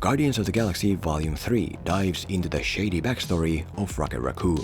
Guardians of the Galaxy Volume 3 dives into the shady backstory of Rocket Raccoon.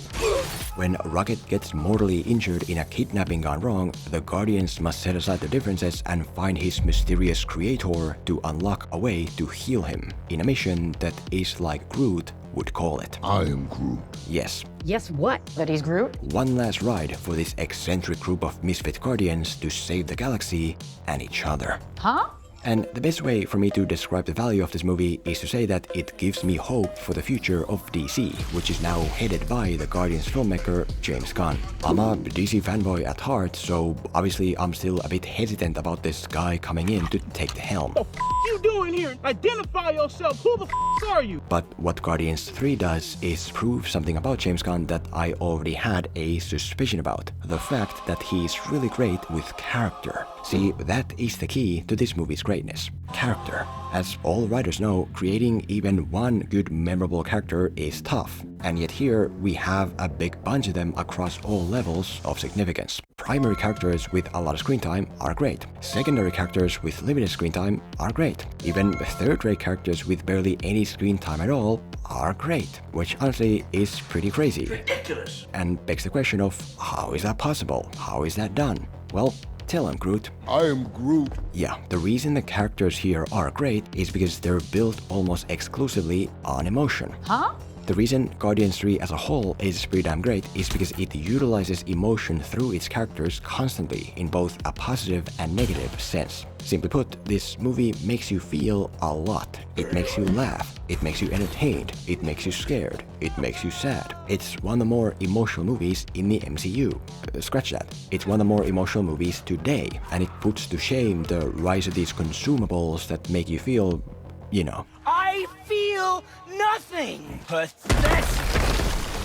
When Rocket gets mortally injured in a kidnapping gone wrong, the Guardians must set aside their differences and find his mysterious creator to unlock a way to heal him, in a mission that is like Groot would call it. I am Groot. Yes. Yes, what? That he's Groot? One last ride for this eccentric group of misfit Guardians to save the galaxy and each other. Huh? And the best way for me to describe the value of this movie is to say that it gives me hope for the future of DC, which is now headed by the Guardians filmmaker James Gunn. I'm a DC fanboy at heart, so obviously I'm still a bit hesitant about this guy coming in to take the helm. What the f you doing here? Identify yourself. Who the f are you? But what Guardians 3 does is prove something about James Gunn that I already had a suspicion about. The fact that he is really great with character. See, that is the key to this movie's greatness. Character. As all writers know, creating even one good memorable character is tough. And yet here, we have a big bunch of them across all levels of significance. Primary characters with a lot of screen time are great. Secondary characters with limited screen time are great. Even third-rate characters with barely any screen time at all are great, which honestly is pretty crazy. Ridiculous. And begs the question of, how is that possible? How is that done? Well, tell him, Groot. I am Groot. Yeah, the reason the characters here are great is because they're built almost exclusively on emotion. Huh? The reason Guardians 3 as a whole is pretty damn great is because it utilizes emotion through its characters constantly in both a positive and negative sense. Simply put, this movie makes you feel a lot. It makes you laugh, it makes you entertained, it makes you scared, it makes you sad. It's one of the more emotional movies in the MCU. Scratch that. It's one of the more emotional movies today, and it puts to shame the rise of these consumables that make you feel, you know. I feel nothing. Pathetic.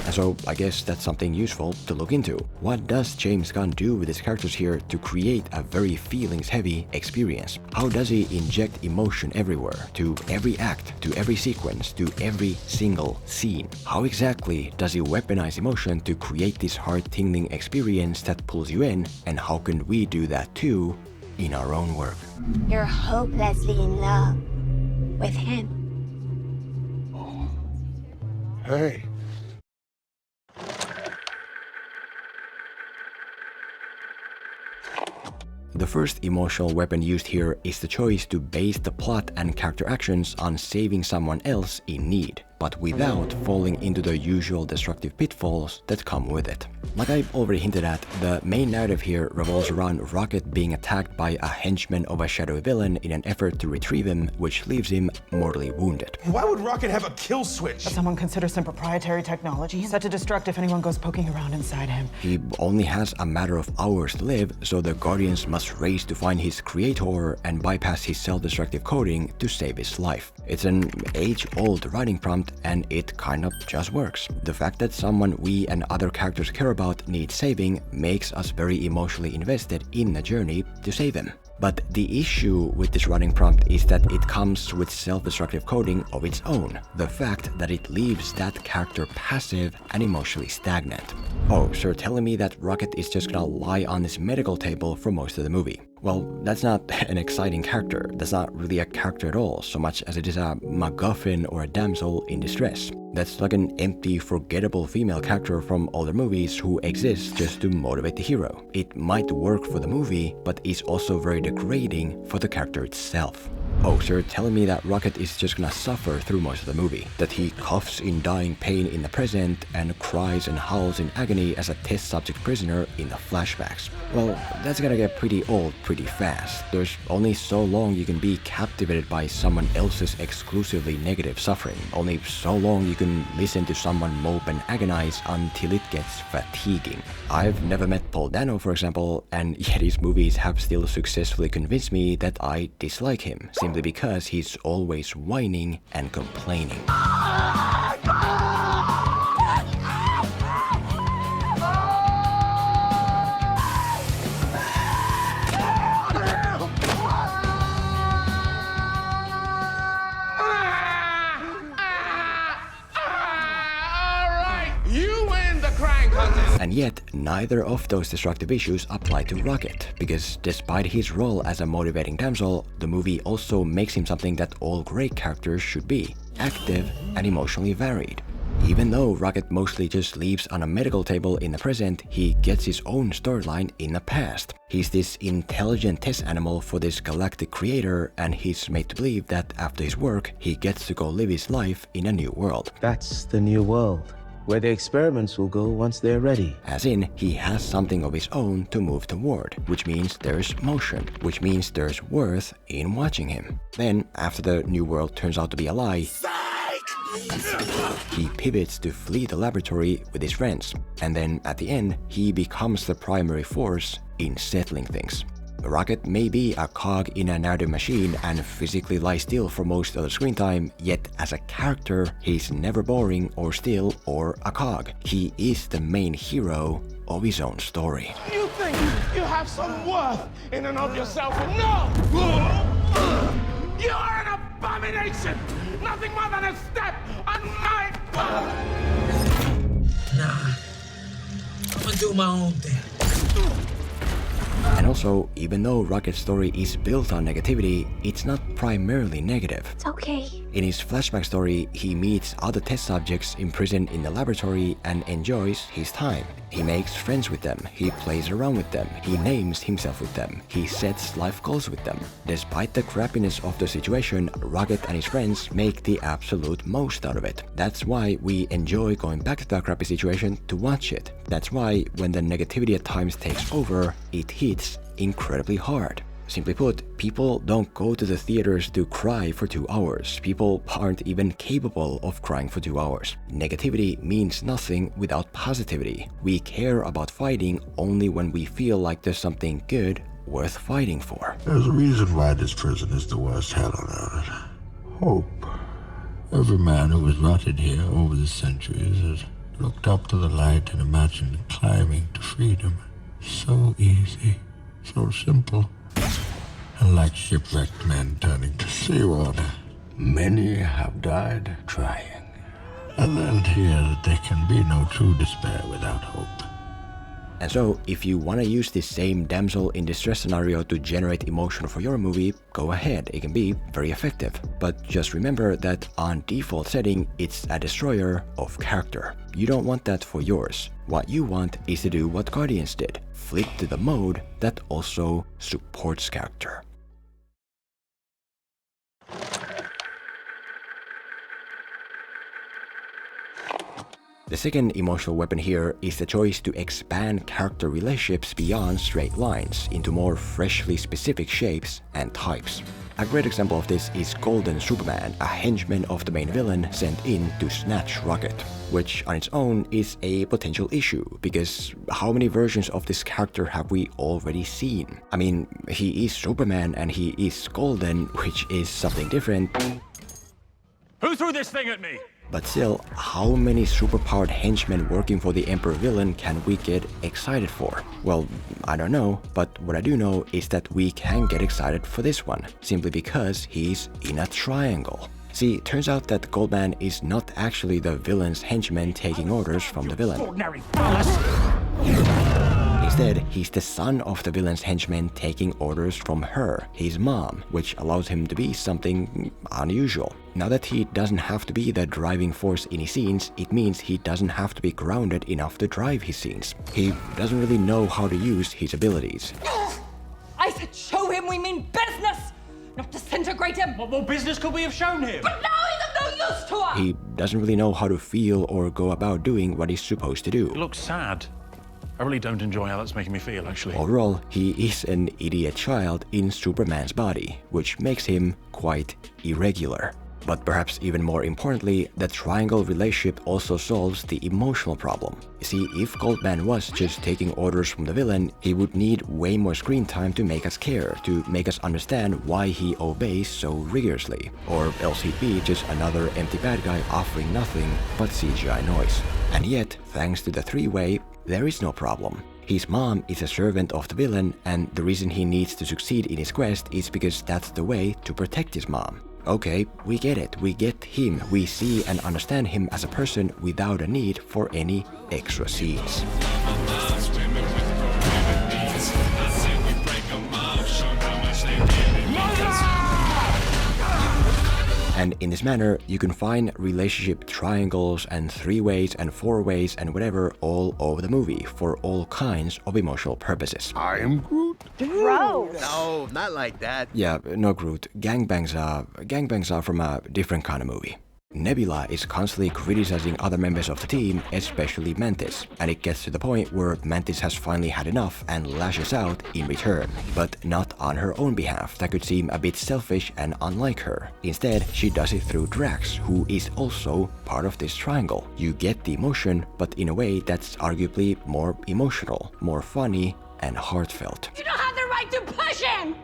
And so I guess that's something useful to look into. What does James Gunn do with his characters here to create a very feelings-heavy experience? How does he inject emotion everywhere, to every act, to every sequence, to every single scene? How exactly does he weaponize emotion to create this heart-tingling experience that pulls you in? And how can we do that too in our own work? You're hopelessly in love with him. Hey. The first emotional weapon used here is the choice to base the plot and character actions on saving someone else in need, but without falling into the usual destructive pitfalls that come with it. Like I've already hinted at, the main narrative here revolves around Rocket being attacked by a henchman of a shadowy villain in an effort to retrieve him, which leaves him mortally wounded. Why would Rocket have a kill switch? Someone considers some proprietary technology set to destruct if anyone goes poking around inside him. He only has a matter of hours to live, so the Guardians must race to find his creator and bypass his self-destructive coding to save his life. It's an age-old writing prompt, and it kind of just works. The fact that someone we and other characters care about needs saving makes us very emotionally invested in the journey to save him. But the issue with this writing prompt is that it comes with self-destructive coding of its own. The fact that it leaves that character passive and emotionally stagnant. Oh, so you're telling me that Rocket is just gonna lie on this medical table for most of the movie? Well, that's not an exciting character. That's not really a character at all, so much as it is a MacGuffin or a damsel in distress. That's like an empty, forgettable female character from older movies who exists just to motivate the hero. It might work for the movie, but is also very degrading for the character itself. Oh, so you're telling me that Rocket is just gonna suffer through most of the movie? That he coughs in dying pain in the present and cries and howls in agony as a test subject prisoner in the flashbacks? Well, that's gonna get pretty old pretty fast. There's only so long you can be captivated by someone else's exclusively negative suffering. Only so long you can listen to someone mope and agonize until it gets fatiguing. I've never met Paul Dano, for example, and yet his movies have still successfully convinced me that I dislike him, simply because he's always whining and complaining. And yet, neither of those destructive issues apply to Rocket, because despite his role as a motivating damsel, the movie also makes him something that all great characters should be: active and emotionally varied. Even though Rocket mostly just lives on a medical table in the present, he gets his own storyline in the past. He's this intelligent test animal for this galactic creator, and he's made to believe that after his work, he gets to go live his life in a new world. That's the new world, where the experiments will go once they're ready. As in, he has something of his own to move toward, which means there's motion, which means there's worth in watching him. Then, after the new world turns out to be a lie, he pivots to flee the laboratory with his friends, and then at the end, he becomes the primary force in settling things. Rocket may be a cog in a narrative machine and physically lie still for most of the screen time, yet as a character, he's never boring or still or a cog. He is the main hero of his own story. You think you have some worth in and of yourself? No! You are an abomination! Nothing more than a step on my path! Nah, I'm gonna do my own thing. And also, even though Rocket's story is built on negativity, it's not primarily negative. It's okay. In his flashback story, he meets other test subjects imprisoned in the laboratory and enjoys his time. He makes friends with them, he plays around with them, he names himself with them, he sets life goals with them. Despite the crappiness of the situation, Rocket and his friends make the absolute most out of it. That's why we enjoy going back to that crappy situation to watch it. That's why when the negativity at times takes over, it hits incredibly hard. Simply put, people don't go to the theaters to cry for 2 hours. People aren't even capable of crying for 2 hours. Negativity means nothing without positivity. We care about fighting only when we feel like there's something good worth fighting for. There's a reason why this prison is the worst hell on earth. Hope. Every man who was rotted here over the centuries has looked up to the light and imagined climbing to freedom. So easy, so simple. And like shipwrecked men turning to seawater, many have died trying. I learned here that there can be no true despair without hope. And so, if you want to use this same damsel in distress scenario to generate emotion for your movie, go ahead, it can be very effective. But just remember that on default setting, it's a destroyer of character. You don't want that for yours. What you want is to do what Guardians did, flip to the mode that also supports character. The second emotional weapon here is the choice to expand character relationships beyond straight lines into more freshly specific shapes and types. A great example of this is Golden Superman, a henchman of the main villain sent in to snatch Rocket, which on its own is a potential issue, because how many versions of this character have we already seen? I mean, he is Superman and he is golden, which is something different. Who threw this thing at me? But still, how many superpowered henchmen working for the Emperor villain can we get excited for? Well, I don't know, but what I do know is that we can get excited for this one, simply because he's in a triangle. See, turns out that Goldman is not actually the villain's henchman taking orders from the villain. Ordinary phallus! Instead, he's the son of the villain's henchman taking orders from her, his mom, which allows him to be something unusual. Now that he doesn't have to be the driving force in his scenes, it means he doesn't have to be grounded enough to drive his scenes. He doesn't really know how to use his abilities. I said show him we mean business, not disintegrate him. What more business could we have shown him? But now he's of no use to us! He doesn't really know how to feel or go about doing what he's supposed to do. You look sad. I really don't enjoy how that's making me feel, actually. Overall, he is an idiot child in Superman's body, which makes him quite irregular. But perhaps even more importantly, the triangle relationship also solves the emotional problem. See, if Goldman was just taking orders from the villain, he would need way more screen time to make us care, to make us understand why he obeys so rigorously. Or else he'd be just another empty bad guy offering nothing but CGI noise. And yet, thanks to the three-way, there is no problem. His mom is a servant of the villain, and the reason he needs to succeed in his quest is because that's the way to protect his mom. Okay, we get it, we get him, we see and understand him as a person without a need for any extra scenes. And in this manner, you can find relationship triangles and three-ways and four-ways and whatever all over the movie for all kinds of emotional purposes. I am Groot. Gross. No, not like that. Yeah, no Groot. Gangbangs are from a different kind of movie. Nebula is constantly criticizing other members of the team, especially Mantis, and it gets to the point where Mantis has finally had enough and lashes out in return, but not on her own behalf. That could seem a bit selfish and unlike her. Instead, she does it through Drax, who is also part of this triangle. You get the emotion, but in a way that's arguably more emotional, more funny, and heartfelt. You don't have the right to push him!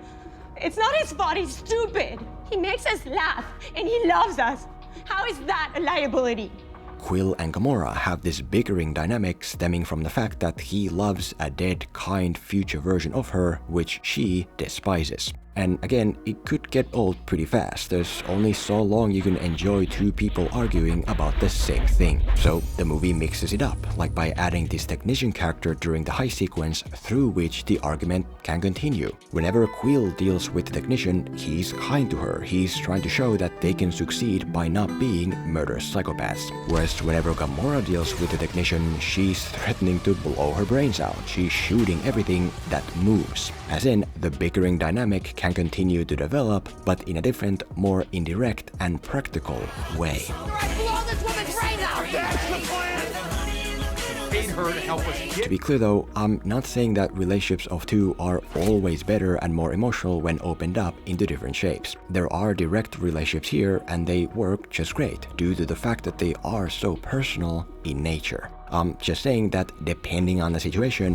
It's not his fault, he's stupid. He makes us laugh, and he loves us. How is that a liability? Quill and Gamora have this bickering dynamic stemming from the fact that he loves a dead, kind future version of her, which she despises. And again, it could get old pretty fast. There's only so long you can enjoy two people arguing about the same thing. So the movie mixes it up, like by adding this technician character during the high sequence through which the argument can continue. Whenever Quill deals with the technician, he's kind to her. He's trying to show that they can succeed by not being murderous psychopaths. Whereas whenever Gamora deals with the technician, she's threatening to blow her brains out. She's shooting everything that moves. As in, the bickering dynamic can continue to develop, but in a different, more indirect and practical way. Blow this woman's brains out! That's the plan! Paid her to help us get... To be clear though, I'm not saying that relationships of two are always better and more emotional when opened up into different shapes. There are direct relationships here and they work just great due to the fact that they are so personal in nature. I'm just saying that depending on the situation,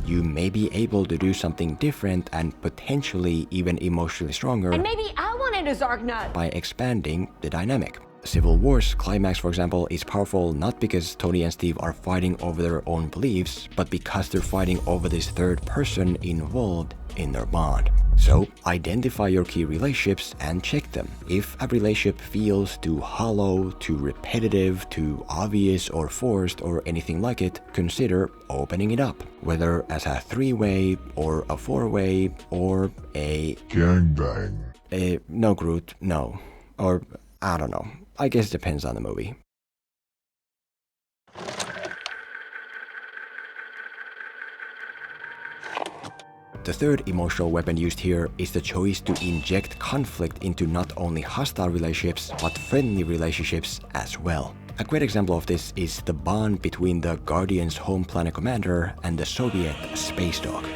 you may be able to do something different and potentially even emotionally stronger. And maybe I wanted a Zargnut. By expanding the dynamic. Civil War's climax, for example, is powerful not because Tony and Steve are fighting over their own beliefs, but because they're fighting over this third person involved in their bond. So identify your key relationships and check them. If a relationship feels too hollow, too repetitive, too obvious or forced or anything like it, consider opening it up, whether as a three-way or a four-way or a gangbang. No Groot, no. Or I don't know. I guess it depends on the movie. The third emotional weapon used here is the choice to inject conflict into not only hostile relationships, but friendly relationships as well. A great example of this is the bond between the Guardians' home planet commander and the Soviet space dog.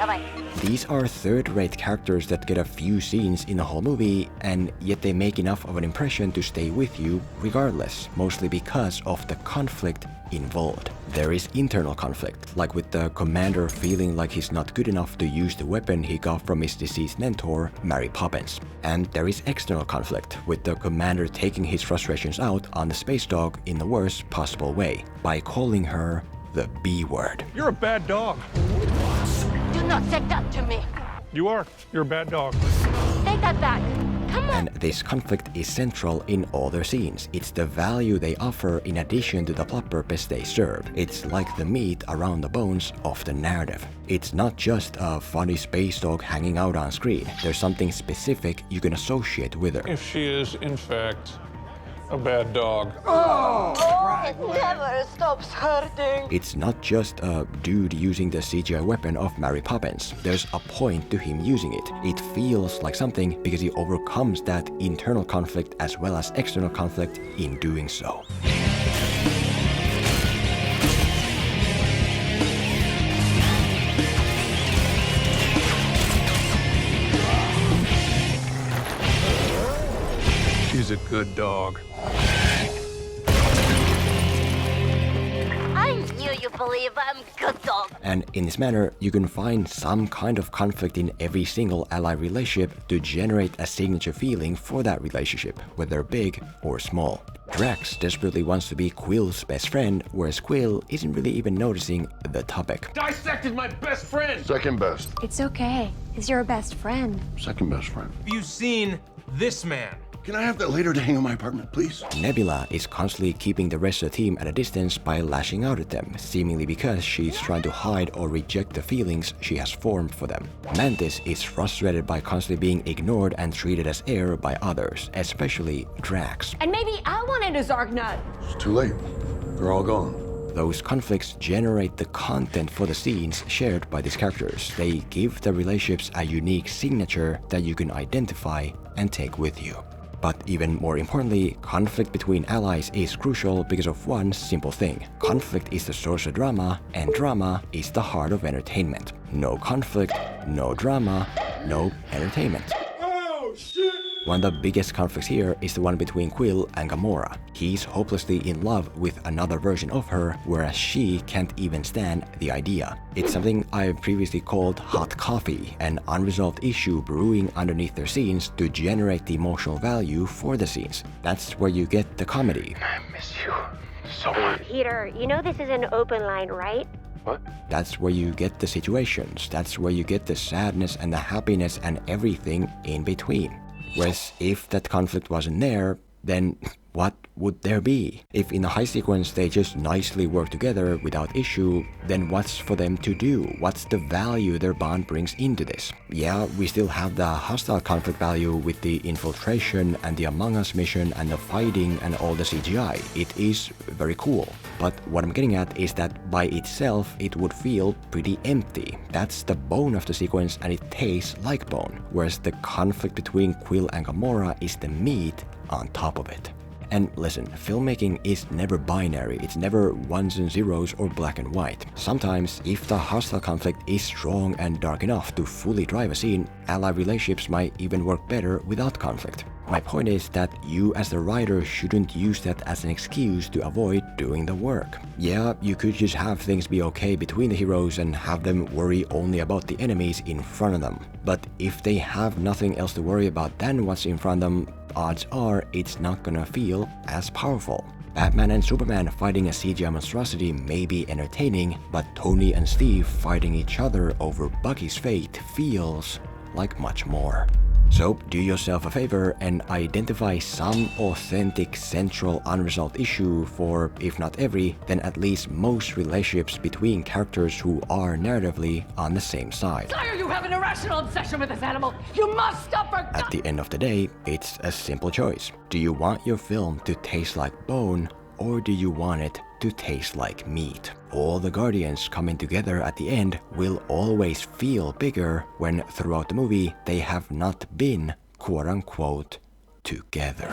These are third-rate characters that get a few scenes in the whole movie, and yet they make enough of an impression to stay with you regardless, mostly because of the conflict involved. There is internal conflict, like with the commander feeling like he's not good enough to use the weapon he got from his deceased mentor, Mary Poppins. And there is external conflict, with the commander taking his frustrations out on the space dog in the worst possible way, by calling her the B word. You're a bad dog. Do not say that to me. You are. You're a bad dog. Take that back. Come on. And this conflict is central in all their scenes. It's the value they offer in addition to the plot purpose they serve. It's like the meat around the bones of the narrative. It's not just a funny space dog hanging out on screen. There's something specific you can associate with her. If she is, in fact, a bad dog. It never stops hurting. It's not just a dude using the CGI weapon of Mary Poppins. There's a point to him using it. It feels like something because he overcomes that internal conflict as well as external conflict in doing so. She's a good dog. I knew you believe I'm good dog. And in this manner, you can find some kind of conflict in every single allied relationship to generate a signature feeling for that relationship, whether big or small. Drax desperately wants to be Quill's best friend, whereas Quill isn't really even noticing the topic. Dissected my best friend! Second best. It's okay. He's your best friend. Second best friend. Have you seen this man? Can I have that later to hang in my apartment, please? Nebula is constantly keeping the rest of the team at a distance by lashing out at them, seemingly because she's trying to hide or reject the feelings she has formed for them. Mantis is frustrated by constantly being ignored and treated as air by others, especially Drax. And maybe I wanted a Zark nut. It's too late. They're all gone. Those conflicts generate the content for the scenes shared by these characters. They give the relationships a unique signature that you can identify and take with you. But even more importantly, conflict between allies is crucial because of one simple thing. Conflict is the source of drama, and drama is the heart of entertainment. No conflict, no drama, no entertainment. One of the biggest conflicts here is the one between Quill and Gamora. He's hopelessly in love with another version of her, whereas she can't even stand the idea. It's something I've previously called hot coffee, an unresolved issue brewing underneath their scenes to generate the emotional value for the scenes. That's where you get the comedy. I miss you so much. Peter, you know this is an open line, right? What? That's where you get the situations. That's where you get the sadness and the happiness and everything in between. Whereas if that conflict wasn't there, then what would there be? If in the high sequence they just nicely work together without issue, then what's for them to do? What's the value their bond brings into this? Yeah, we still have the hostile conflict value with the infiltration and the Among Us mission and the fighting and all the CGI. It is very cool. But what I'm getting at is that by itself, it would feel pretty empty. That's the bone of the sequence and it tastes like bone. Whereas the conflict between Quill and Gamora is the meat on top of it. And listen, filmmaking is never binary, it's never ones and zeros or black and white. Sometimes, if the hostile conflict is strong and dark enough to fully drive a scene, ally relationships might even work better without conflict. My point is that you as the writer shouldn't use that as an excuse to avoid doing the work. Yeah, you could just have things be okay between the heroes and have them worry only about the enemies in front of them. But if they have nothing else to worry about than what's in front of them, odds are it's not gonna feel as powerful. Batman and Superman fighting a CGI monstrosity may be entertaining, but Tony and Steve fighting each other over Bucky's fate feels like much more. So do yourself a favor and identify some authentic central unresolved issue for, if not every, then at least most relationships between characters who are narratively on the same side. Sire, you have an irrational obsession with this animal. You must stop her. At the end of the day, it's a simple choice. Do you want your film to taste like bone, or do you want it to taste like meat? All the Guardians coming together at the end will always feel bigger when throughout the movie they have not been quote-unquote together.